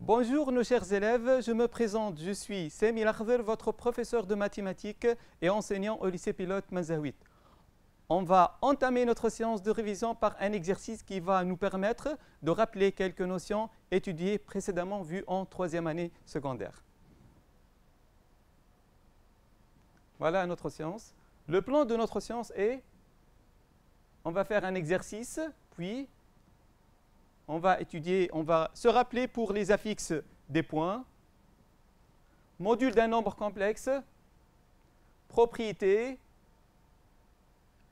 Bonjour nos chers élèves, je me présente, je suis Sami Lakhdher, votre professeur de mathématiques et enseignant au lycée pilote Mazaouit. On va entamer notre séance de révision par un exercice qui va nous permettre de rappeler quelques notions étudiées précédemment vues en troisième année secondaire. Voilà notre séance. Le plan de notre séance est, on va faire un exercice, puis on va se rappeler pour les affixes des points, module d'un nombre complexe, propriété,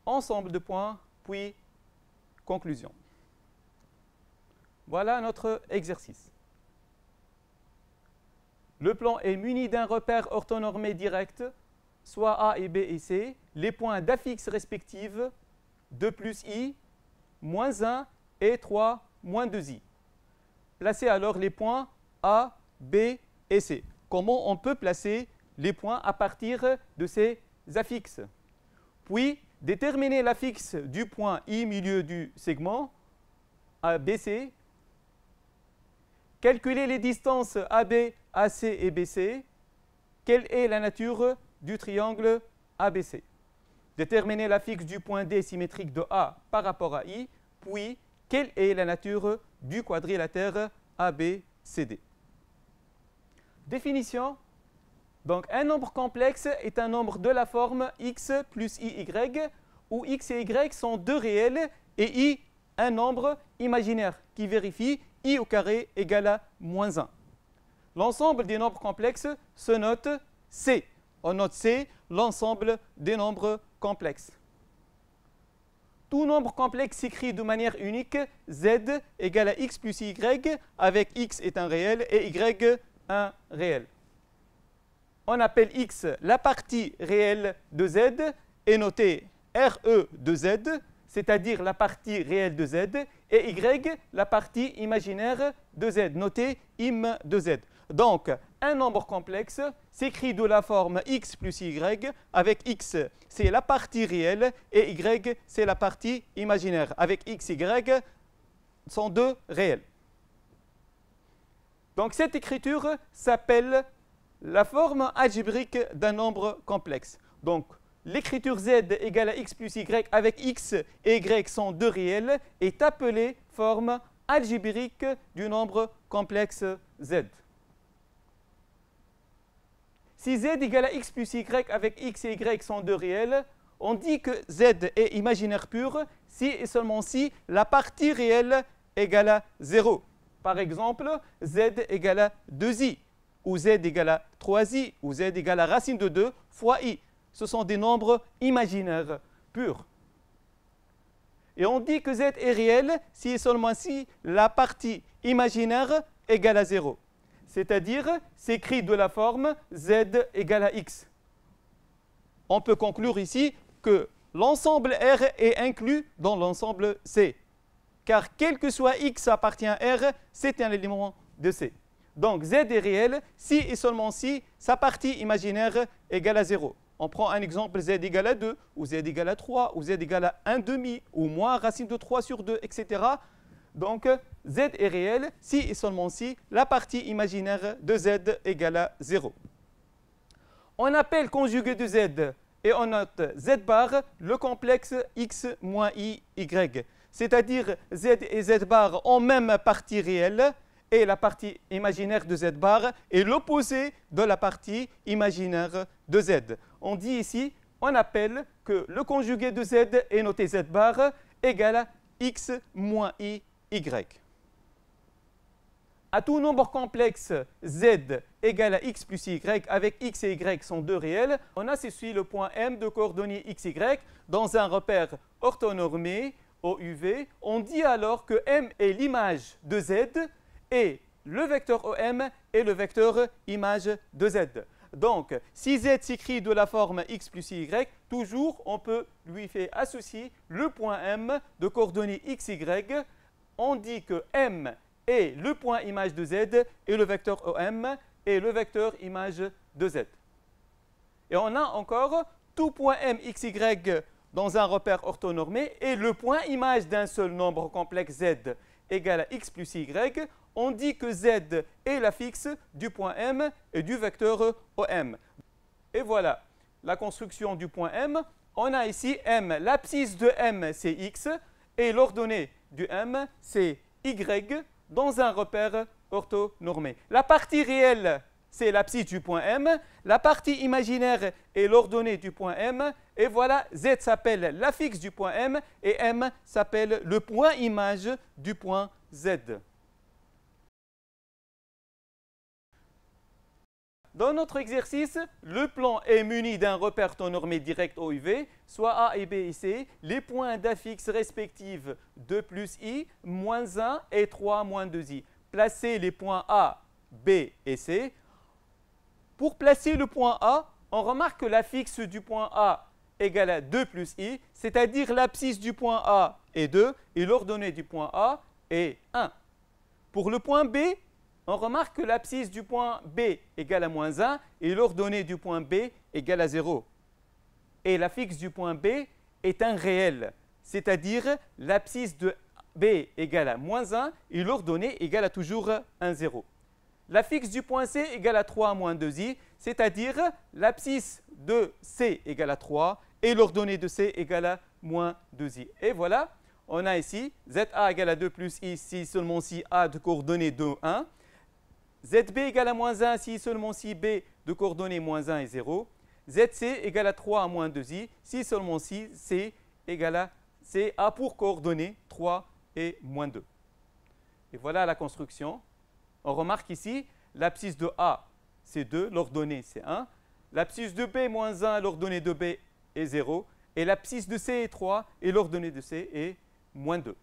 ensemble de points, puis conclusion. Voilà notre exercice. Le plan est muni d'un repère orthonormé direct, soit A et B et C, les points d'affixe respectifs 2 plus I, moins 1 et 3, moins 2i. Placez alors les points A, B et C. Comment on peut placer les points à partir de ces affixes? Puis, déterminer l'affixe du point I milieu du segment ABC. Calculer les distances AB, AC et BC. Quelle est la nature du triangle ABC? Déterminer l'affixe du point D symétrique de A par rapport à I. Puis, quelle est la nature du quadrilatère ABCD? Définition. Donc, un nombre complexe est un nombre de la forme x plus iy, où x et y sont deux réels et i un nombre imaginaire qui vérifie i au carré égale à moins 1. L'ensemble des nombres complexes se note C. On note C, l'ensemble des nombres complexes. Tout nombre complexe s'écrit de manière unique, z égale à x plus y, avec x est un réel et y un réel. On appelle x la partie réelle de z et noté RE de z, c'est-à-dire la partie réelle de z, et y la partie imaginaire de z, noté im de z. Donc, un nombre complexe s'écrit de la forme x plus y, avec x, c'est la partie réelle, et y, c'est la partie imaginaire. Avec x, y sont deux réels. Donc, cette écriture s'appelle la forme algébrique d'un nombre complexe. Donc, l'écriture z égale à x plus y, avec x et y sont deux réels, est appelée forme algébrique du nombre complexe z. Si z égale à x plus y avec x et y sont deux réels, on dit que z est imaginaire pur si et seulement si la partie réelle égale à 0. Par exemple, z égale à 2i, ou z égale à 3i, ou z égale à racine de 2 fois i. Ce sont des nombres imaginaires purs. Et on dit que z est réel si et seulement si la partie imaginaire égale à 0. C'est-à-dire s'écrit de la forme z égale à x. On peut conclure ici que l'ensemble R est inclus dans l'ensemble C. Car quel que soit x appartient à R, c'est un élément de C. Donc z est réel si et seulement si sa partie imaginaire égale à 0. On prend un exemple z égale à 2, ou z égale à 3, ou z égale à 1 demi, ou moins racine de 3 sur 2, etc. Donc, z est réel si et seulement si la partie imaginaire de z égale à 0. On appelle conjugué de z et on note z bar le complexe x moins i, y. C'est-à-dire z et z bar ont même partie réelle et la partie imaginaire de z bar est l'opposé de la partie imaginaire de z. On dit ici, on appelle que le conjugué de z est noté z bar égale à x moins i, y. À tout nombre complexe z égale à x plus y avec x et y sont deux réels, on associe le point M de coordonnées x, y dans un repère orthonormé OUV. On dit alors que M est l'image de z et le vecteur OM est le vecteur image de z. Donc, si z s'écrit de la forme x plus y, toujours on peut lui faire associer le point M de coordonnées x, y. On dit que M est le point image de Z et le vecteur OM est le vecteur image de Z. Et on a encore tout point M, x, y dans un repère orthonormé est le point image d'un seul nombre complexe Z. égale à x plus y, on dit que z est la fixe du point M et du vecteur OM. Et voilà la construction du point M. On a ici M, l'abscisse de M c'est x et l'ordonnée du M c'est y dans un repère orthonormé. La partie réelle c'est l'abscisse du point M, la partie imaginaire est l'ordonnée du point M, et voilà, Z s'appelle la fixe du point M, et M s'appelle le point image du point Z. Dans notre exercice, le plan est muni d'un repère orthonormé direct OUV, soit A et B et C, les points d'affixes respectifs 2 plus I, moins 1 et 3 moins 2I. Placez les points A, B et C. Pour placer le point A, on remarque que la fixe du point A égale à 2 plus I, c'est-à-dire l'abscisse du point A est 2 et l'ordonnée du point A est 1. Pour le point B, on remarque que l'abscisse du point B égale à moins 1 et l'ordonnée du point B égale à 0. Et la fixe du point B est un réel, c'est-à-dire l'abscisse de B égale à moins 1 et l'ordonnée égale à toujours 1, 0. La fixe du point C égale à 3 moins 2i, c'est-à-dire l'abscisse de C égale à 3 et l'ordonnée de C égale à moins 2i. Et voilà, on a ici ZA égale à 2 plus I si seulement si A de coordonnées 2, 1. ZB égale à moins 1 si seulement si B de coordonnées moins 1 et 0. ZC égale à 3 à moins 2i si seulement si C égale à C a pour coordonnées 3 et moins 2. Et voilà la construction. On remarque ici, l'abscisse de A, c'est 2, l'ordonnée, c'est 1. L'abscisse de B, moins 1, l'ordonnée de B est 0. Et l'abscisse de C est 3, et l'ordonnée de C est moins 2.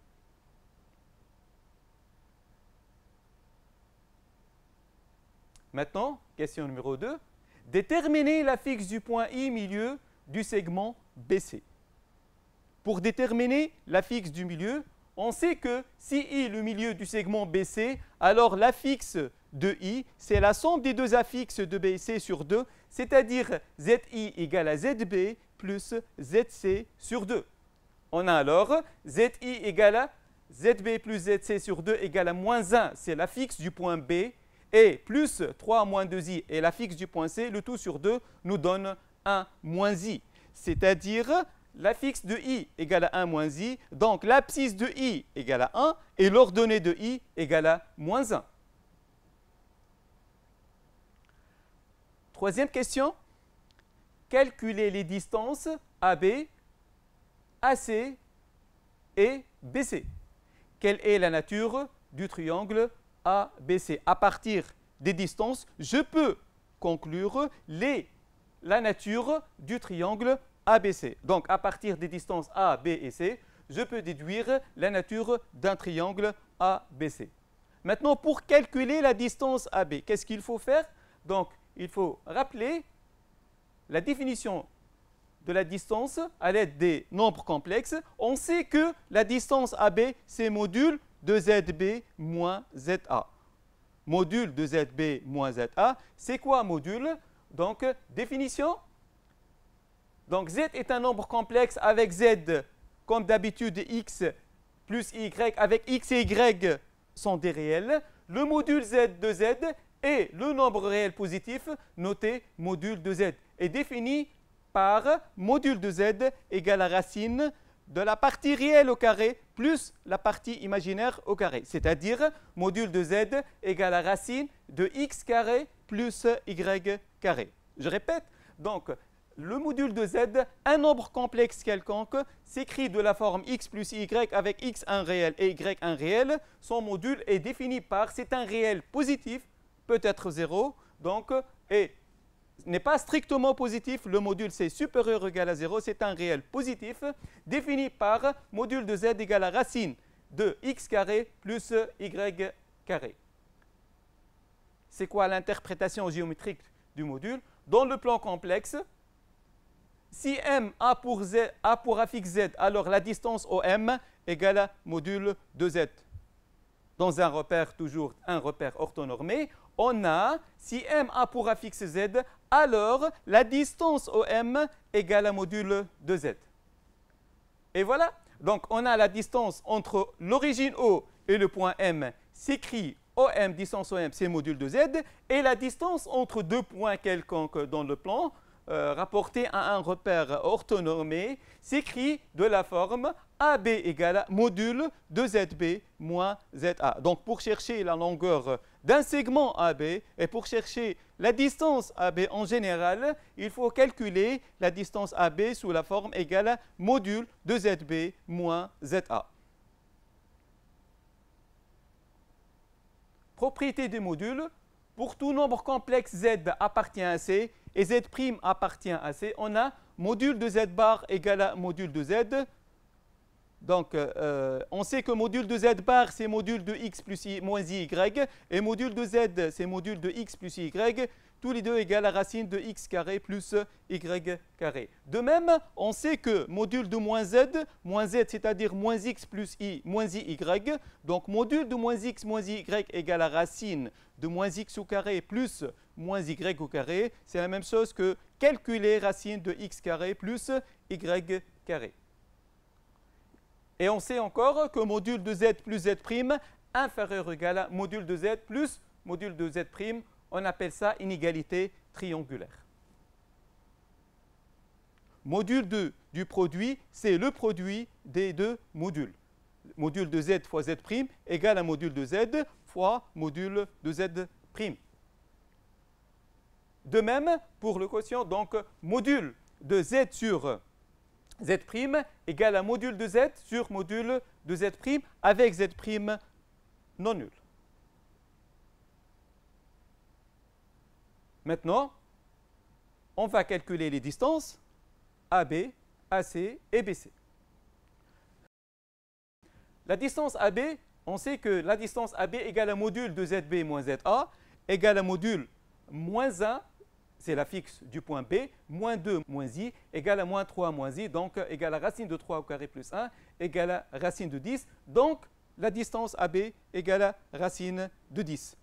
Maintenant, question numéro 2. Déterminer la fixe du point I milieu du segment BC. Pour déterminer la fixe du milieu, on sait que si I est le milieu du segment BC, alors la fixe de I, c'est la somme des deux affixes de B et C sur 2, c'est-à-dire ZI égale à ZB plus ZC sur 2. On a alors ZI égale à ZB plus ZC sur 2 égale à moins 1, c'est la fixe du point B, et plus 3 moins 2I est la fixe du point C, le tout sur 2 nous donne 1 moins I, c'est-à-dire la fixe de I égale à 1 moins I, donc l'abscisse de I égale à 1 et l'ordonnée de I égale à moins 1. Troisième question. Calculer les distances AB, AC et BC. Quelle est la nature du triangle ABC? À partir des distances, je peux conclure la nature du triangle ABC. Donc, à partir des distances A, B et C, je peux déduire la nature d'un triangle ABC. Maintenant, pour calculer la distance AB, qu'est-ce qu'il faut faire? Donc, il faut rappeler la définition de la distance à l'aide des nombres complexes. On sait que la distance AB, c'est module de ZB moins ZA. Module de ZB moins ZA, c'est quoi module? Donc, définition. Donc, Z est un nombre complexe avec Z, comme d'habitude, X plus Y, avec X et Y sont des réels. Le module Z de Z est le nombre réel positif noté module de Z, est défini par module de Z égale à racine de la partie réelle au carré plus la partie imaginaire au carré, c'est-à-dire module de Z égale à racine de X carré plus Y carré. Je répète, donc, le module de Z, un nombre complexe quelconque, s'écrit de la forme x plus y avec x un réel et y un réel. Son module est défini par, c'est un réel positif, peut être 0, donc, et n'est pas strictement positif, le module c'est supérieur ou égal à 0, c'est un réel positif, défini par module de Z égale à racine de x carré plus y carré. C'est quoi l'interprétation géométrique du module? Dans le plan complexe, si M a pour affixe Z, alors la distance OM égale à module de Z. Dans un repère, toujours un repère orthonormé, on a, si M a pour affixe Z, alors la distance OM égale à module de Z. Et voilà, donc on a la distance entre l'origine O et le point M s'écrit OM, distance OM, c'est module de Z, et la distance entre deux points quelconques dans le plan, rapportée à un repère orthonormé, s'écrit de la forme AB égale module de ZB moins ZA. Donc pour chercher la longueur d'un segment AB et pour chercher la distance AB en général, il faut calculer la distance AB sous la forme égale module de ZB moins ZA. Propriété des modules, pour tout nombre complexe Z appartient à C et Z' appartient à C, on a module de Z bar égale à module de Z. Donc, on sait que module de Z bar, c'est module de X plus I moins I, Y, et module de Z, c'est module de X plus I, Y, tous les deux égale à racine de X carré plus Y carré. De même, on sait que module de moins Z, c'est-à-dire moins X plus I moins I, Y, donc module de moins X moins I, Y égale à racine de moins X au carré plus moins Y au carré, c'est la même chose que calculer racine de X carré plus Y carré. Et on sait encore que module de Z plus Z' inférieur ou égal à module de Z plus module de Z', on appelle ça inégalité triangulaire. Module du produit, c'est le produit des deux modules. Module de Z fois Z' égale à module de Z fois module de Z'. De même, pour le quotient, donc module de Z sur Z' égale à module de Z sur module de Z' avec Z' non nul. Maintenant, on va calculer les distances AB, AC et BC. La distance AB, on sait que la distance AB égale à module de ZB moins ZA égale à module moins 1, c'est la fixe du point B, moins 2 moins I, égale à moins 3 moins I, donc égale à racine de 3 au carré plus 1, égale à racine de 10. Donc, la distance AB égale à racine de 10.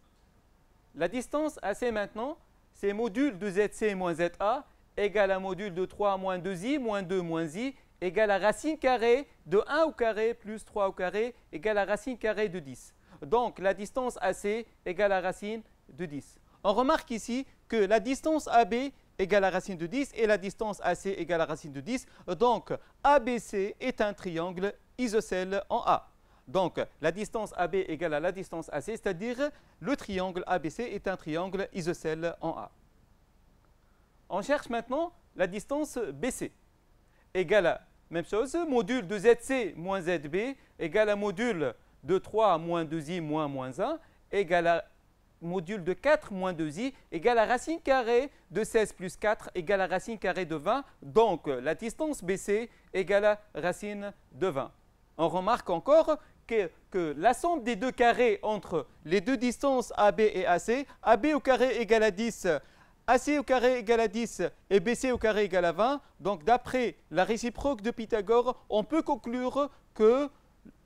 La distance AC maintenant, c'est module de ZC moins ZA égale à module de 3 moins 2I moins 2 moins I égale à racine carrée de 1 au carré plus 3 au carré égale à racine carrée de 10. Donc, la distance AC égale à racine de 10. On remarque ici que la distance AB égale à racine de 10 et la distance AC égale à racine de 10. Donc, ABC est un triangle isocèle en A. Donc, la distance AB égale à la distance AC, c'est-à-dire le triangle ABC est un triangle isocèle en A. On cherche maintenant la distance BC égale à, même chose, module de ZC moins ZB égale à module de 3 moins 2i moins 1 égale à module de 4 moins 2i égale à racine carrée de 16 plus 4 égale à racine carrée de 20. Donc, la distance BC égale à racine de 20. On remarque encore que la somme des deux carrés entre les deux distances AB et AC, AB au carré égale à 10, AC au carré égale à 10 et BC au carré égale à 20. Donc, d'après la réciproque de Pythagore, on peut conclure que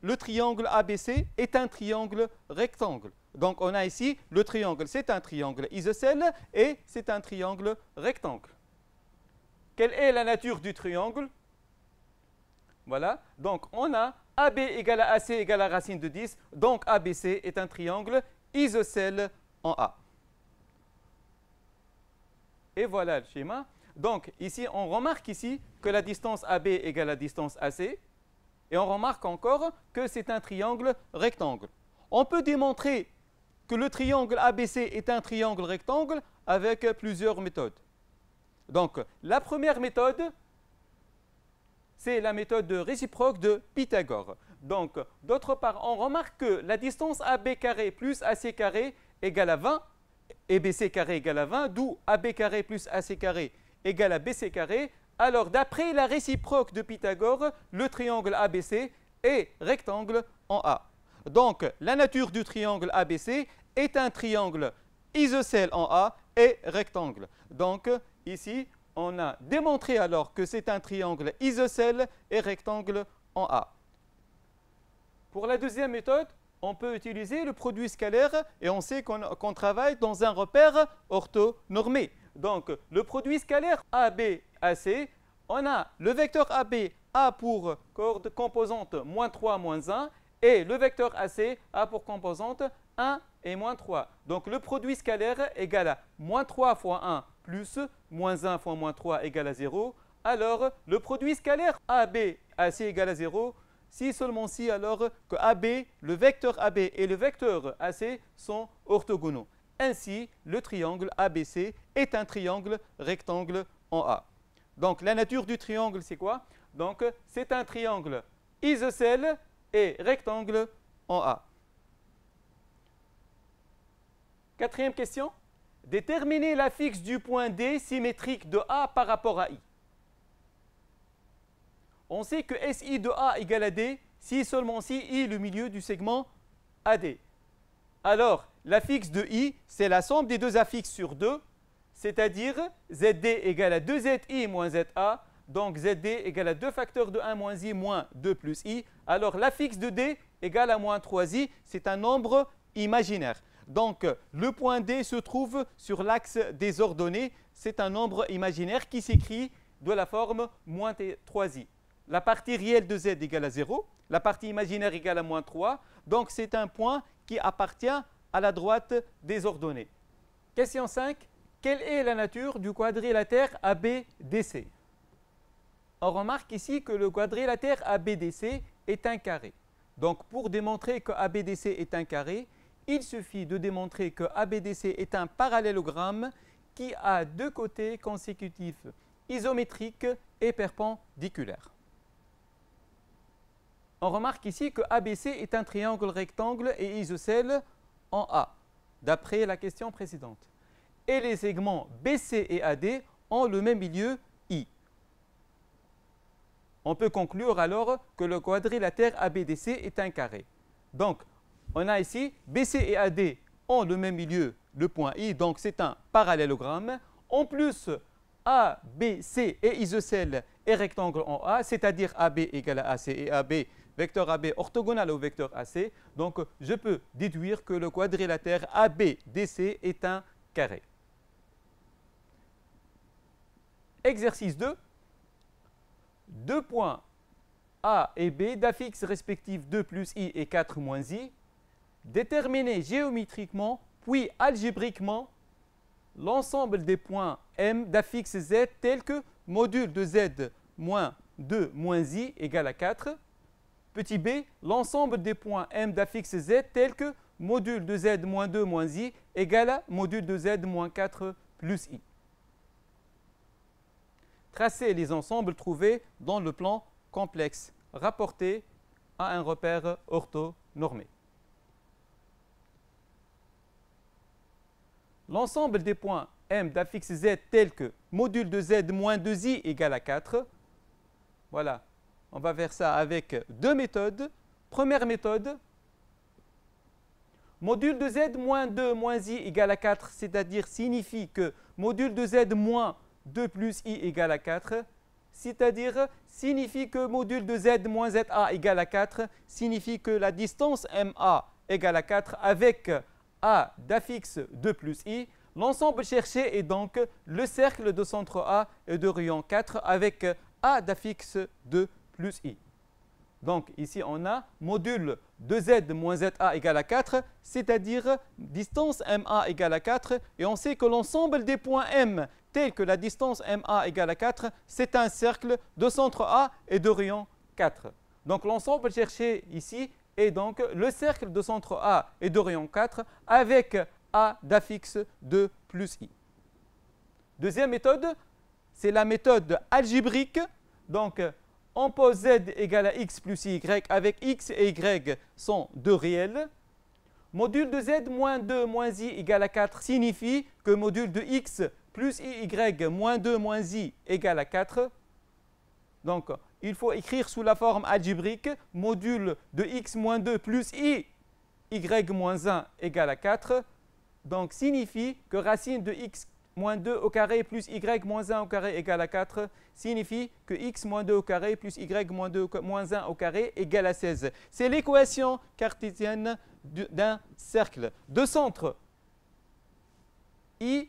le triangle ABC est un triangle rectangle. Donc, on a ici le triangle, c'est un triangle isocèle et c'est un triangle rectangle. Quelle est la nature du triangle? Voilà, donc on a AB égale à AC égale à racine de 10, donc ABC est un triangle isocèle en A. Et voilà le schéma. Donc ici, on remarque ici que la distance AB égale à la distance AC, et on remarque encore que c'est un triangle rectangle. On peut démontrer que le triangle ABC est un triangle rectangle avec plusieurs méthodes. Donc, la première méthode, c'est la méthode réciproque de Pythagore. Donc, d'autre part, on remarque que la distance AB carré plus AC carré égale à 20 et BC carré égale à 20, d'où AB carré plus AC carré égale à BC carré. Alors, d'après la réciproque de Pythagore, le triangle ABC est rectangle en A. Donc, la nature du triangle ABC est un triangle isocèle en A et rectangle. Donc, ici, on a démontré alors que c'est un triangle isocèle et rectangle en A. Pour la deuxième méthode, on peut utiliser le produit scalaire et on sait qu'on travaille dans un repère orthonormé. Donc, le produit scalaire AB-AC, on a le vecteur AB, A pour composante moins 3, moins 1, Et le vecteur AC a pour composante 1 et moins 3. Donc le produit scalaire égale à moins 3 fois 1 plus moins 1 fois moins 3 égale à 0. Alors le produit scalaire AB AC égale à 0. Si seulement si alors que AB, le vecteur AB et le vecteur AC sont orthogonaux. Ainsi, le triangle ABC est un triangle rectangle en A. Donc la nature du triangle, c'est quoi? Donc c'est un triangle isocèle et rectangle en A. Quatrième question. Déterminer la fixe du point D symétrique de A par rapport à I. On sait que SI de A égale à D si seulement si I est le milieu du segment AD. Alors, la fixe de I, c'est la somme des deux affixes sur 2, c'est-à-dire ZD égale à 2ZI moins ZA. Donc ZD égale à 2 facteurs de 1 moins I moins 2 plus I. Alors la fixe de D égale à moins 3I, c'est un nombre imaginaire. Donc le point D se trouve sur l'axe des ordonnées, c'est un nombre imaginaire qui s'écrit de la forme moins 3I. La partie réelle de Z égale à 0, la partie imaginaire égale à moins 3, donc c'est un point qui appartient à la droite des ordonnées. Question 5. Quelle est la nature du quadrilatère ABDC? On remarque ici que le quadrilatère ABDC est un carré. Donc pour démontrer que ABDC est un carré, il suffit de démontrer que ABDC est un parallélogramme qui a deux côtés consécutifs isométriques et perpendiculaires. On remarque ici que ABC est un triangle rectangle et isocèle en A, d'après la question précédente. Et les segments BC et AD ont le même milieu I. On peut conclure alors que le quadrilatère ABDC est un carré. Donc, on a ici BC et AD ont le même milieu, le point I, donc c'est un parallélogramme. En plus, ABC est isocèle et rectangle en A, c'est-à-dire AB égale à AC et AB, vecteur AB orthogonal au vecteur AC. Donc, je peux déduire que le quadrilatère ABDC est un carré. Exercice 2. Deux points A et B d'affixes respectifs 2 plus I et 4 moins I. Déterminer géométriquement puis algébriquement l'ensemble des points M d'affixes Z tels que module de Z moins 2 moins I égale à 4. Petit b, l'ensemble des points M d'affixes Z tels que module de Z moins 2 moins I égale à module de Z moins 4 plus I. Tracez les ensembles trouvés dans le plan complexe rapporté à un repère orthonormé. L'ensemble des points M d'affixes Z tels que module de Z moins 2I égale à 4. Voilà, on va faire ça avec deux méthodes. Première méthode, module de Z moins 2 moins I égale à 4, c'est-à-dire signifie que module de Z moins 2 plus I égale à 4, c'est-à-dire signifie que module de Z moins ZA égale à 4, signifie que la distance MA égale à 4 avec A d'affixe 2 plus I. L'ensemble cherché est donc le cercle de centre A et de rayon 4 avec A d'affixe 2 plus I. Donc ici on a module de Z moins ZA égale à 4, c'est-à-dire distance MA égale à 4, et on sait que l'ensemble des points M tels que la distance MA égale à 4, c'est un cercle de centre A et de rayon 4. Donc l'ensemble cherché ici est donc le cercle de centre A et de rayon 4 avec A d'affixe 2 plus I. Deuxième méthode, c'est la méthode algébrique. Donc on pose Z égale à X plus Y avec X et Y sont deux réels. Module de Z moins 2 moins I égale à 4 signifie que module de X plus IY moins 2 moins I égale à 4. Donc, il faut écrire sous la forme algébrique module de X moins 2 plus I, Y moins 1 égale à 4. Donc, signifie que racine de X moins 2 au carré plus Y moins 1 au carré égale à 4 signifie que X moins 2 au carré plus Y moins 2 moins 1 au carré égale à 16. C'est l'équation cartésienne d'un cercle de centre I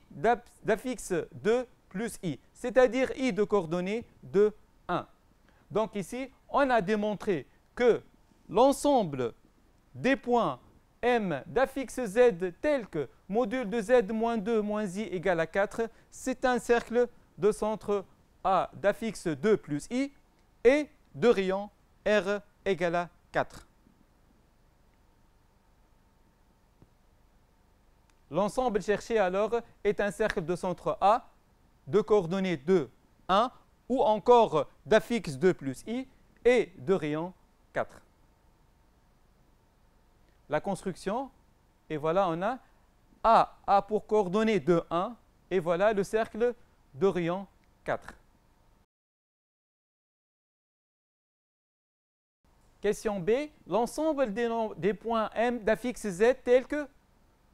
d'affixe 2 plus I, c'est-à-dire I de coordonnées de 1. Donc ici, on a démontré que l'ensemble des points M d'affixe Z tel que module de Z moins 2 moins I égale à 4, c'est un cercle de centre A d'affixe 2 plus I et de rayon R égale à 4. L'ensemble cherché alors est un cercle de centre A de coordonnées 2, 1 ou encore d'affixe 2 plus I et de rayon 4. La construction, et voilà, on a A pour coordonnées 2, 1, et voilà le cercle de rayon 4. Question B, l'ensemble des points M d'affixe Z tels que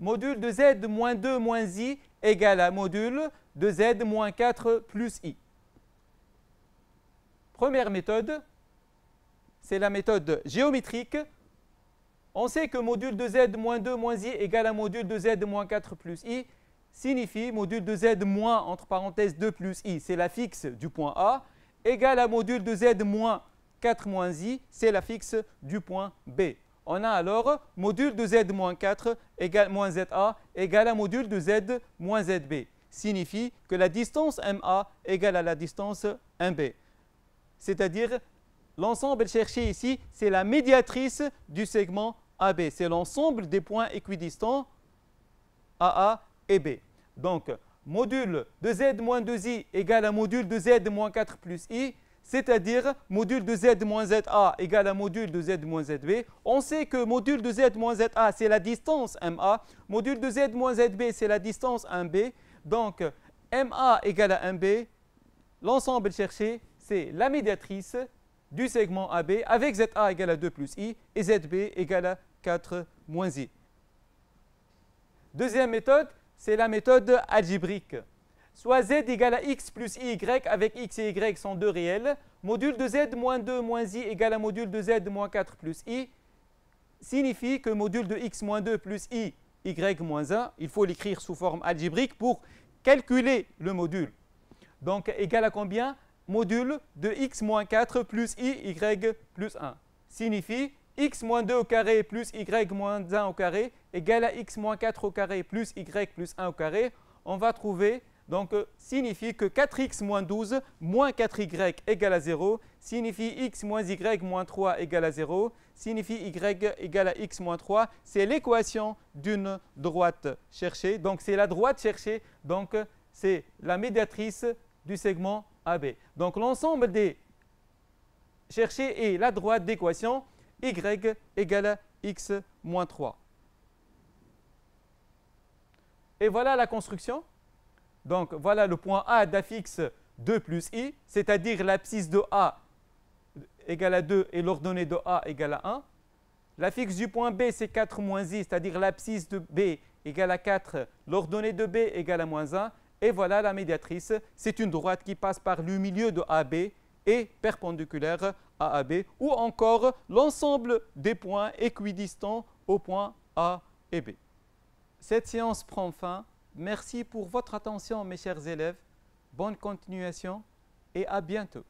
module de Z moins 2 moins I égale à module de Z moins 4 plus I. Première méthode, c'est la méthode géométrique. On sait que module de Z moins 2 moins I égale à module de Z moins 4 plus I signifie module de Z moins, entre parenthèses, 2 plus I, c'est la fixe du point A, égale à module de Z moins 4 moins I, c'est la fixe du point B. On a alors module de Z moins 4 égale moins ZA égale à module de Z moins ZB. Signifie que la distance MA égale à la distance MB. C'est-à-dire, l'ensemble cherché ici, c'est la médiatrice du segment AB. C'est l'ensemble des points équidistants AA et B. Donc, module de Z moins 2I égale à module de Z moins 4 plus I, c'est-à-dire module de Z moins ZA égale à module de Z moins ZB. On sait que module de Z moins ZA, c'est la distance MA. Module de Z moins ZB, c'est la distance MB. Donc, MA égale à MB. L'ensemble cherché, c'est la médiatrice du segment AB avec ZA égale à 2 plus I et ZB égale à 4 moins I. Deuxième méthode, c'est la méthode algébrique. Soit Z égale à X plus Y avec X et Y sont deux réels, module de Z moins 2 moins I égale à module de Z moins 4 plus I signifie que module de X moins 2 plus I, Y moins 1, il faut l'écrire sous forme algébrique pour calculer le module. Donc, égal à combien? Module de X moins 4 plus I, Y plus 1. Signifie X moins 2 au carré plus Y moins 1 au carré égale à X moins 4 au carré plus Y plus 1 au carré. On va trouver, donc, signifie que 4X moins 12 moins 4Y égale à 0. Signifie X moins Y moins 3 égale à 0. Signifie Y égale à X moins 3. C'est l'équation d'une droite cherchée. Donc, c'est la droite cherchée. Donc, c'est la médiatrice du segment AB. Donc, l'ensemble des cherchés est la droite d'équation Y égale à X moins 3. Et voilà la construction. Donc, voilà le point A d'affixe 2 plus I, c'est-à-dire l'abscisse de A égale à 2 et l'ordonnée de A égale à 1. L'affixe du point B, c'est 4 moins I, c'est-à-dire l'abscisse de B égale à 4, l'ordonnée de B égale à moins 1. Et voilà la médiatrice, c'est une droite qui passe par le milieu de AB et perpendiculaire à AB, ou encore l'ensemble des points équidistants aux points A et B. Cette séance prend fin. Merci pour votre attention, mes chers élèves. Bonne continuation et à bientôt.